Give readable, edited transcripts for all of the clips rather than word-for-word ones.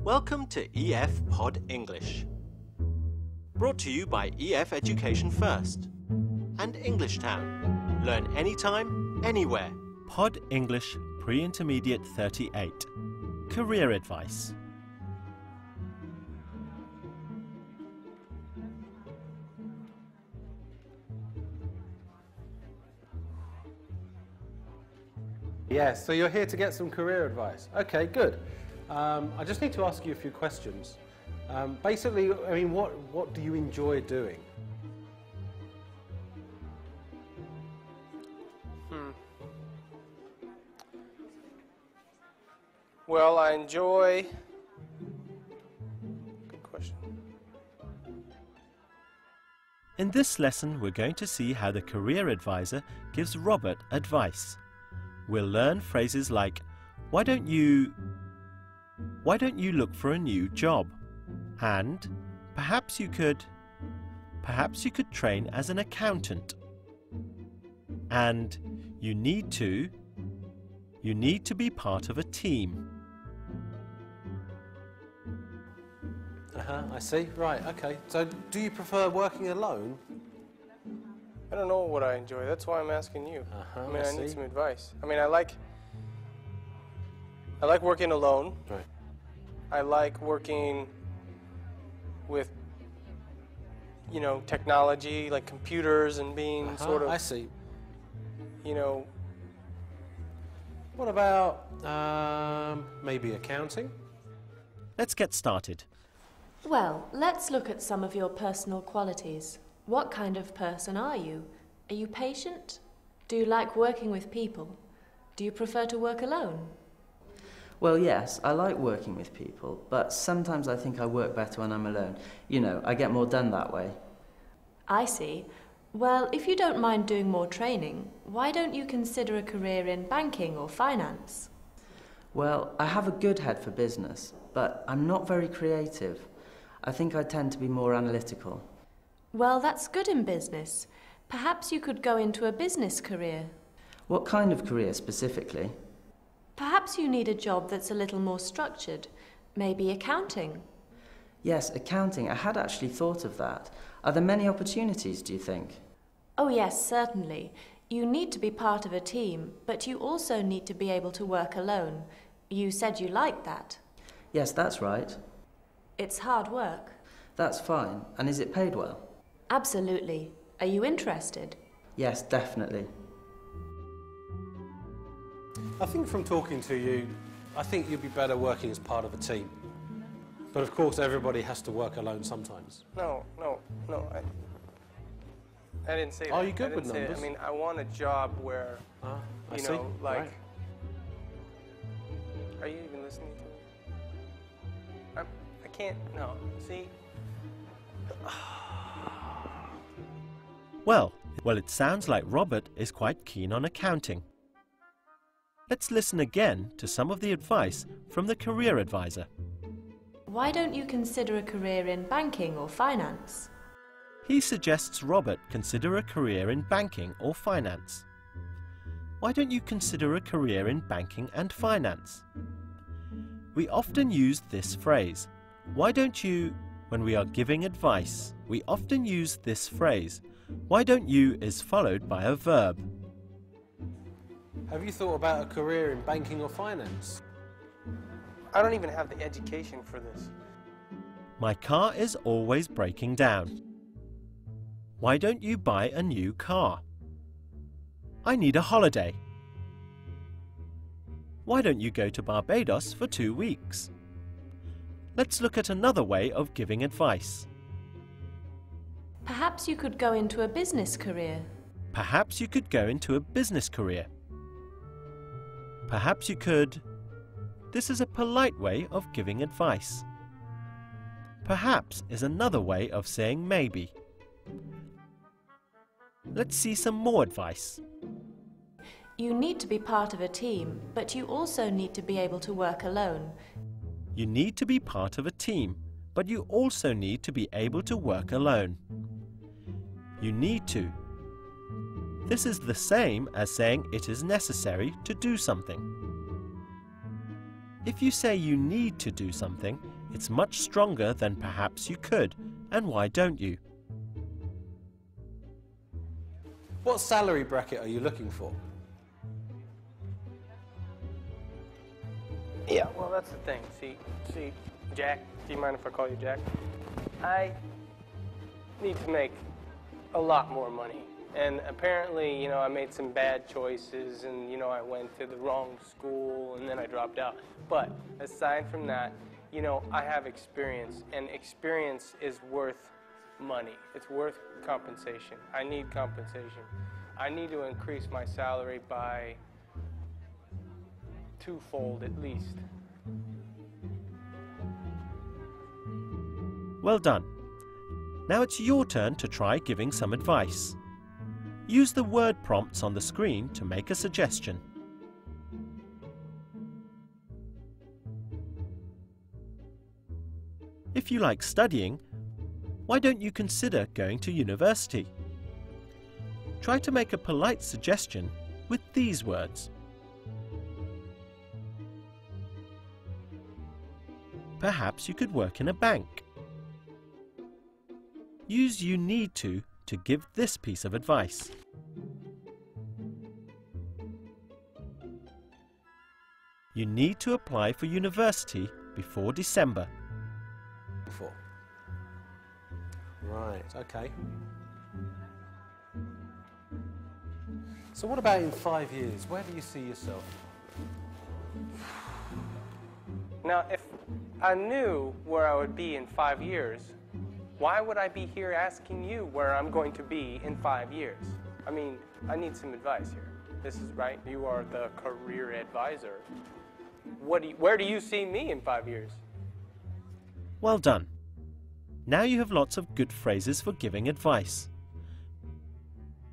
Welcome to EF Pod English. Brought to you by EF Education First and English Town. Learn anytime, anywhere. Pod English Pre-Intermediate 38. Career Advice. Yes, so you're here to get some career advice. Okay, good. I just need to ask you a few questions. Basically, I mean, what do you enjoy doing? Well, I enjoy... Good question. In this lesson, we're going to see how the career advisor gives Robert advice. We'll learn phrases like, why don't you look for a new job? And perhaps you could train as an accountant. And you need to be part of a team. I see. Right, okay. So do you prefer working alone? I don't know what I enjoy. That's why I'm asking you. I mean, I need some advice. I mean, I like working alone. Right. I like working with, technology, like computers, and being sort of, I see. you What about maybe accounting? Let's get started. Well, let's look at some of your personal qualities. What kind of person are you? Are you patient? Do you like working with people? Do you prefer to work alone? Well, yes, I like working with people, but sometimes I think I work better when I'm alone. I get more done that way. I see. Well, if you don't mind doing more training, why don't you consider a career in banking or finance? Well, I have a good head for business, but I'm not very creative. I think I tend to be more analytical. Well, that's good in business. Perhaps you could go into a business career. What kind of career specifically? Perhaps you need a job that's a little more structured. Maybe accounting. Yes, accounting. I had actually thought of that. Are there many opportunities, do you think? Oh yes, certainly. You need to be part of a team, but you also need to be able to work alone. You said you liked that. Yes, that's right. It's hard work. That's fine. And is it paid well? Absolutely. Are you interested? Yes, definitely. I think from talking to you, I think you'd be better working as part of a team. But of course, everybody has to work alone sometimes. No. I didn't say that. Are you good with I didn't say that. numbers? I mean, I want a job where, I see. Right. Are you even listening to me? I can't, no, see? Well, it sounds like Robert is quite keen on accounting. Let's listen again to some of the advice from the career advisor. Why don't you consider a career in banking or finance? He suggests Robert consider a career in banking or finance. Why don't you consider a career in banking and finance? We often use this phrase, why don't you, when we are giving advice. We often use this phrase, why don't you is followed by a verb. Have you thought about a career in banking or finance? I don't even have the education for this. My car is always breaking down. Why don't you buy a new car? I need a holiday. Why don't you go to Barbados for 2 weeks? Let's look at another way of giving advice. Perhaps you could go into a business career. Perhaps you could go into a business career. Perhaps you could... This is a polite way of giving advice. Perhaps is another way of saying maybe. Let's see some more advice. You need to be part of a team, but you also need to be able to work alone. You need to be part of a team, but you also need to be able to work alone. You need to. This is the same as saying it is necessary to do something. If you say you need to do something, it's much stronger than perhaps you could, and why don't you? What salary bracket are you looking for? Yeah, well, that's the thing. See, Jack, do you mind if I call you Jack? I need to make a lot more money. And apparently, I made some bad choices, and, I went to the wrong school, and then I dropped out. But aside from that, I have experience, and experience is worth money. It's worth compensation. I need compensation. I need to increase my salary by twofold at least. Well done. Now it's your turn to try giving some advice. Use the word prompts on the screen to make a suggestion. If you like studying, why don't you consider going to university? Try to make a polite suggestion with these words. Perhaps you could work in a bank. Use "you need to" give this piece of advice. You need to apply for university before December. Right, okay. So what about in 5 years? Where do you see yourself? Now, if I knew where I would be in 5 years, why would I be here asking you where I'm going to be in 5 years? I mean, I need some advice here. This is right. You are the career advisor. Where do you see me in 5 years? Well done. Now you have lots of good phrases for giving advice.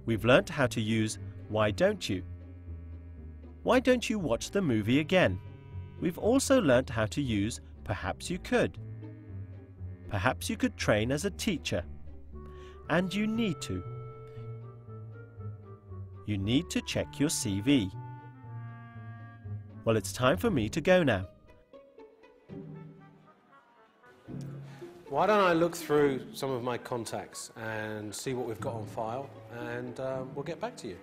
We've learnt how to use "why don't you?" Why don't you watch the movie again? We've also learnt how to use "perhaps you could." Perhaps you could train as a teacher. And "you need to." You need to check your CV. Well, it's time for me to go now. Why don't I look through some of my contacts and see what we've got on file, and we'll get back to you.